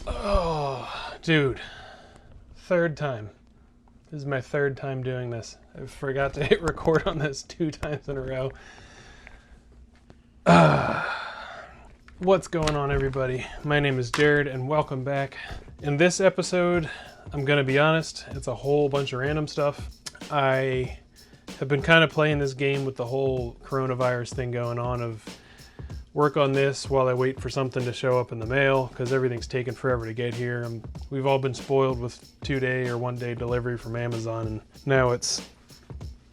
Oh, dude. Third time. This is my third time doing this. I forgot to hit record on this 2 times in a row. What's going on, everybody? My name is Jared, and welcome back. In this episode, I'm gonna be honest, it's a whole bunch of random stuff. I have been kind of playing this game with the whole coronavirus thing going on of work on this while I wait for something to show up in the mail, because everything's taken forever to get here. We've all been spoiled with 2-day or 1-day delivery from Amazon, and now it's,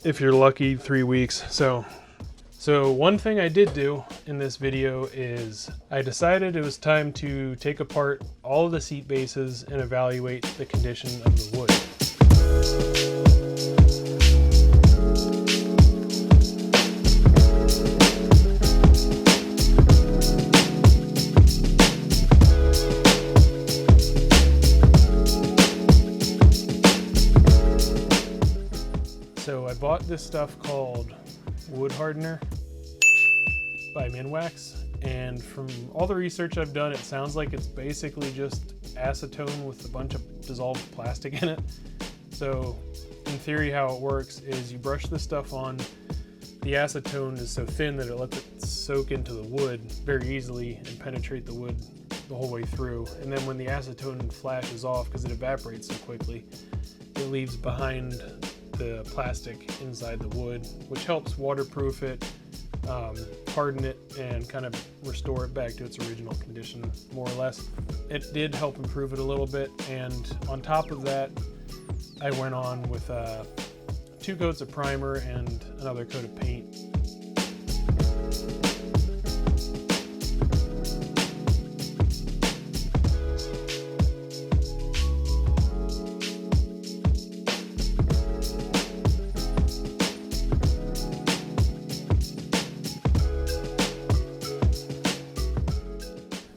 if you're lucky, 3 weeks. So one thing I did do in this video is I decided it was time to take apart all of the seat bases and evaluate the condition of the wood. So I bought this stuff called wood hardener by Minwax, and from all the research I've done, it sounds like it's basically just acetone with a bunch of dissolved plastic in it. So in theory, how it works is you brush this stuff on. The acetone is so thin that it lets it soak into the wood very easily and penetrate the wood the whole way through. And then when the acetone flashes off, because it evaporates so quickly, it leaves behind the plastic inside the wood, which helps waterproof it, harden it, and kind of restore it back to its original condition, more or less. It did help improve it a little bit, and on top of that, I went on with 2 coats of primer and another coat of paint.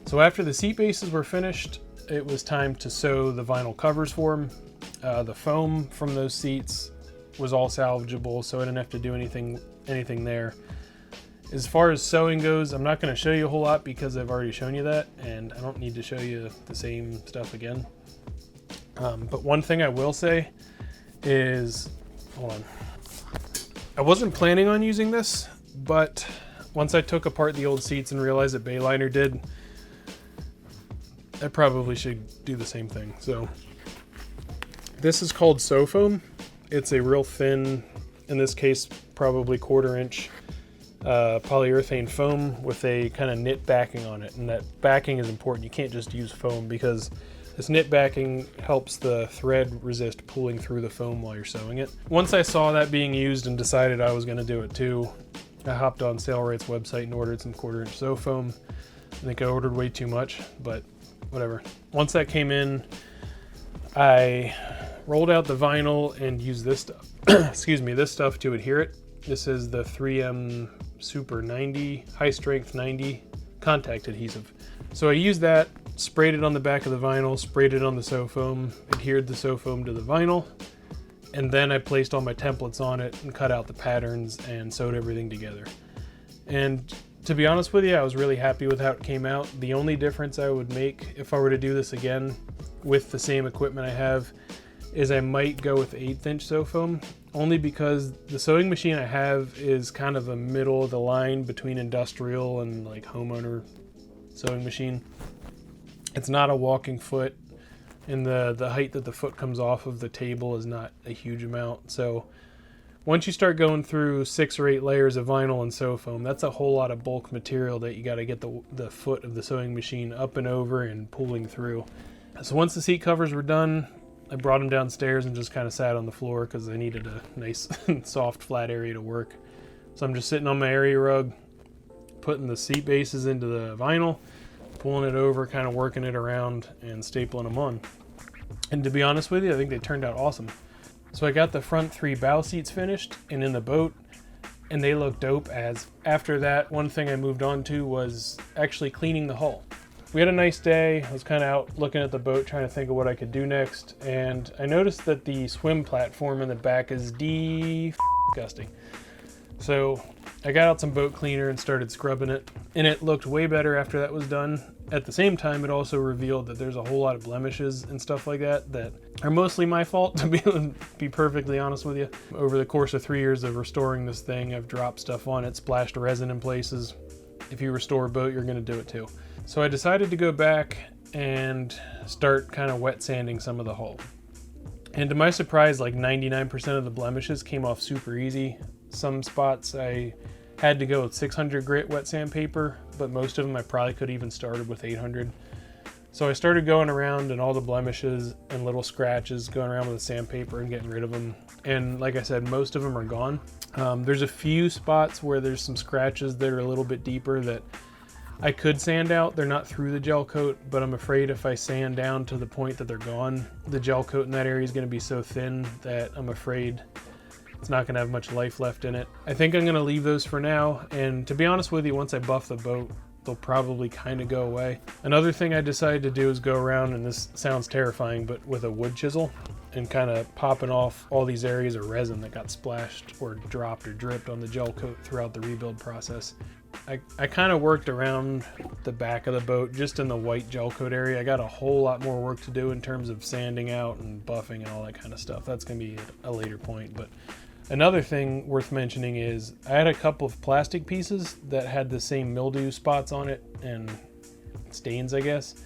So after the seat bases were finished, it was time to sew the vinyl covers for them. The foam from those seats was all salvageable, so I didn't have to do anything there. As far as sewing goes, I'm not going to show you a whole lot because I've already shown you that, and I don't need to show you the same stuff again. But one thing I will say is, hold on. I wasn't planning on using this, but once I took apart the old seats and realized that bayliner did, I probably should do the same thing. So this is called sew foam. It's a real thin, in this case probably 1/4 inch polyurethane foam with a kind of knit backing on it, and that backing is important. You can't just use foam because this knit backing helps the thread resist pulling through the foam while you're sewing it. Once I saw that being used and decided I was going to do it too, I hopped on SailRight's website and ordered some 1/4 inch sew foam. I think I ordered way too much, but whatever. Once that came in, I rolled out the vinyl and used this stuff, excuse me, this stuff to adhere it. This is the 3M Super 90, high strength 90 contact adhesive. So I used that, sprayed it on the back of the vinyl, sprayed it on the sew foam, adhered the sew foam to the vinyl, and then I placed all my templates on it and cut out the patterns and sewed everything together. And to be honest with you, I was really happy with how it came out. The only difference I would make if I were to do this again with the same equipment I have is I might go with 1/8 inch sew foam, only because the sewing machine I have is kind of a middle of the line between industrial and like homeowner sewing machine. It's not a walking foot, and the height that the foot comes off of the table is not a huge amount. So once you start going through 6 or 8 layers of vinyl and sew foam, that's a whole lot of bulk material that you got to get the foot of the sewing machine up and over and pulling through. So once the seat covers were done, I brought them downstairs and just kind of sat on the floor because I needed a nice soft flat area to work. So I'm just sitting on my area rug, putting the seat bases into the vinyl, pulling it over, kind of working it around and stapling them on. And to be honest with you, I think they turned out awesome. So I got the front 3 bow seats finished and in the boat, and they look dope as. After that, one thing I moved on to was actually cleaning the hull. We had a nice day. I was kind of out looking at the boat trying to think of what I could do next, and I noticed that the swim platform in the back is disgusting. So I got out some boat cleaner and started scrubbing it, and it looked way better after that was done. At the same time, it also revealed that there's a whole lot of blemishes and stuff like that that are mostly my fault, to be perfectly honest with you. Over the course of 3 years of restoring this thing, I've dropped stuff on it, splashed resin in places. If you restore a boat, you're going to do it too. So I decided to go back and start kind of wet sanding some of the hull. And to my surprise, like 99% of the blemishes came off super easy. Some spots I had to go with 600 grit wet sandpaper, but most of them I probably could even started with 800. So I started going around and all the blemishes and little scratches, going around with the sandpaper and getting rid of them. And like I said, most of them are gone. There's a few spots where there's some scratches that are a little bit deeper that I could sand out. They're not through the gel coat, but I'm afraid if I sand down to the point that they're gone, the gel coat in that area is going to be so thin that I'm afraid it's not going to have much life left in it. I think I'm going to leave those for now, and to be honest with you, once I buff the boat, they'll probably kind of go away. Another thing I decided to do is go around, and this sounds terrifying, but with a wood chisel and kind of popping off all these areas of resin that got splashed or dropped or dripped on the gel coat throughout the rebuild process. I kind of worked around the back of the boat, just in the white gel coat area. I got a whole lot more work to do in terms of sanding out and buffing and all that kind of stuff. That's going to be a later point, but another thing worth mentioning is I had a couple of plastic pieces that had the same mildew spots on it and stains, I guess.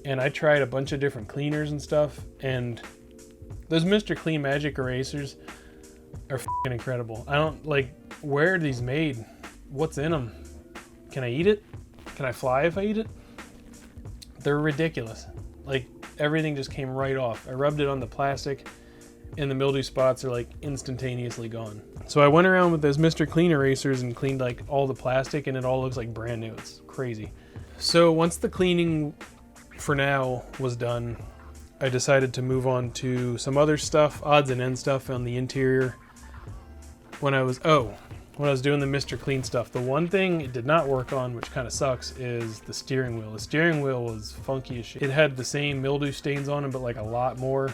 And I tried a bunch of different cleaners and stuff, and those Mr. Clean Magic erasers are f***ing incredible. I don't, like, where are these made? What's in them? Can I eat it? Can I fly if I eat it? They're ridiculous. Like, everything just came right off. I rubbed it on the plastic, and the mildew spots are like instantaneously gone. So I went around with those Mr. Clean erasers and cleaned like all the plastic, and it all looks like brand new. It's crazy. So once the cleaning for now was done, I decided to move on to some other stuff, odds and ends stuff on the interior. When I was doing the Mr. Clean stuff, the one thing it did not work on, which kind of sucks, is the steering wheel. The steering wheel was funky as shit. It had the same mildew stains on it, but like a lot more,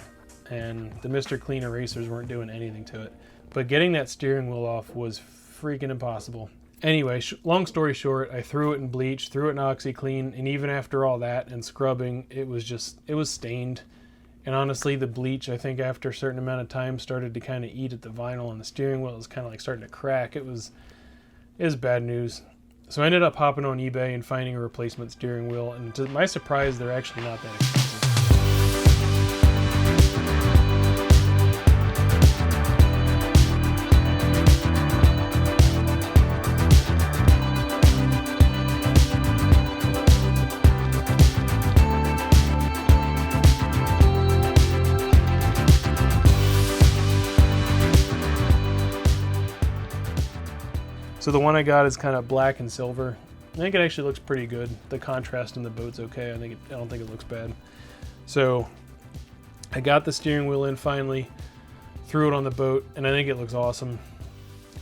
and the Mr. Clean erasers weren't doing anything to it. But getting that steering wheel off was freaking impossible. Anyway, long story short, I threw it in bleach, threw it in OxyClean, and even after all that and scrubbing, it was stained. And honestly, the bleach, I think after a certain amount of time, started to kind of eat at the vinyl, and the steering wheel was kind of like starting to crack. It was bad news. So I ended up hopping on eBay and finding a replacement steering wheel, and to my surprise, they're actually not that expensive. So the one I got is kind of black and silver. I think it actually looks pretty good. The contrast in the boat's okay. I don't think it looks bad. So I got the steering wheel in finally, threw it on the boat, and I think it looks awesome.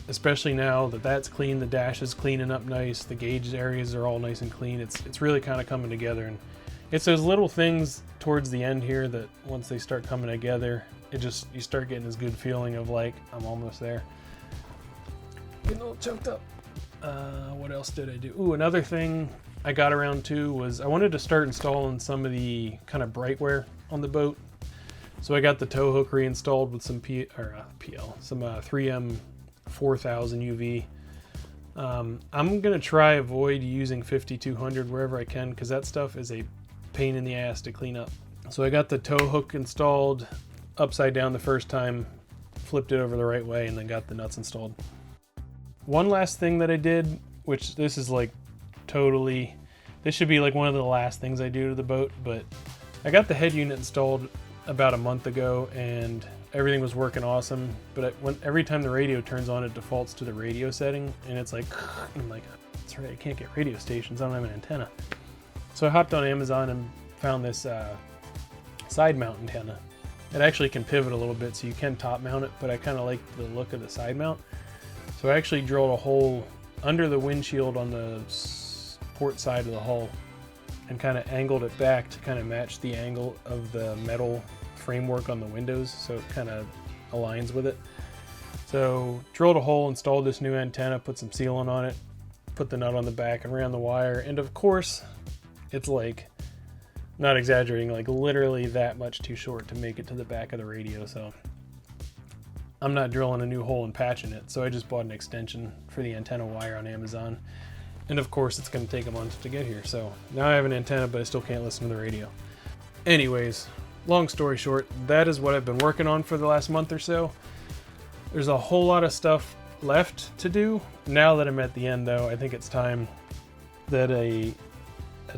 Especially now that that's clean, the dash is cleaning up nice, the gauge areas are all nice and clean. It's really kind of coming together, and it's those little things towards the end here that once they start coming together, you start getting this good feeling of like, I'm almost there. Getting a little choked up. What else did I do? Ooh, another thing I got around to was I wanted to start installing some of the kind of brightware on the boat. So I got the tow hook reinstalled with some 3M 4000 UV. I'm gonna try avoid using 5200 wherever I can, because that stuff is a pain in the ass to clean up. So I got the tow hook installed upside down the first time, flipped it over the right way, and then got the nuts installed. One last thing that I did, which this is like this should be like one of the last things I do to the boat, but I got the head unit installed about a month ago and everything was working awesome, but every time the radio turns on, it defaults to the radio setting, and it's like, I'm like, that's right, I can't get radio stations, I don't have an antenna. So I hopped on Amazon and found this side mount antenna. It actually can pivot a little bit, so you can top mount it, but I kind of like the look of the side mount. So I actually drilled a hole under the windshield on the port side of the hull and kind of angled it back to kind of match the angle of the metal framework on the windows, so it kind of aligns with it. So drilled a hole, installed this new antenna, put some sealant on it, put the nut on the back and ran the wire. And of course, it's like, not exaggerating, like literally that much too short to make it to the back of the radio. So I'm not drilling a new hole and patching it. So I just bought an extension for the antenna wire on Amazon. And of course it's going to take a month to get here. So now I have an antenna, but I still can't listen to the radio. Anyways, long story short, that is what I've been working on for the last month or so. There's a whole lot of stuff left to do. Now that I'm at the end though, I think it's time that a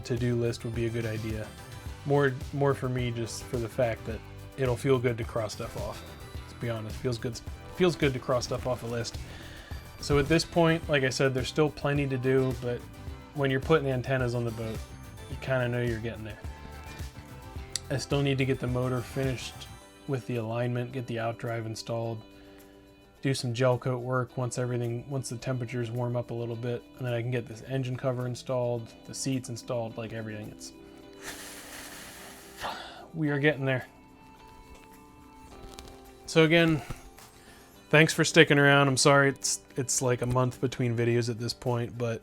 to-do list would be a good idea. More for me, just for the fact that it'll feel good to cross stuff off. Let's be honest, feels good to cross stuff off a list. So at this point, like I said, there's still plenty to do, but when you're putting antennas on the boat, you kind of know you're getting there. I still need to get the motor finished with the alignment, get the outdrive installed, do some gel coat work once the temperatures warm up a little bit, and then I can get this engine cover installed, the seats installed, like everything. We are getting there. So again, thanks for sticking around. I'm sorry it's like a month between videos at this point, but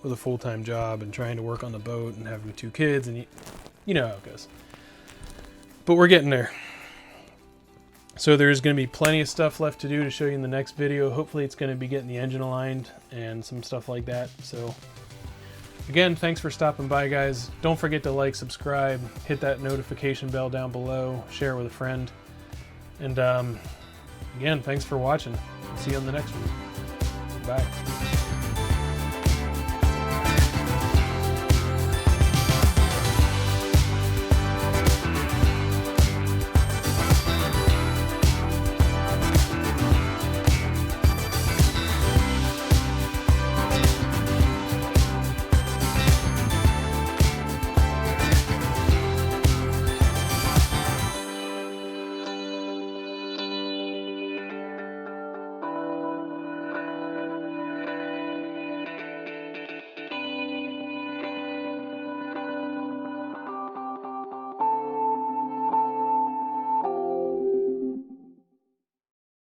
with a full-time job and trying to work on the boat and having 2 kids, and you know how it goes. But we're getting there. So there's going to be plenty of stuff left to do to show you in the next video. Hopefully it's going to be getting the engine aligned and some stuff like that. So again, thanks for stopping by, guys. Don't forget to like, subscribe, hit that notification bell down below, share with a friend. And again, thanks for watching. See you on the next one. Bye.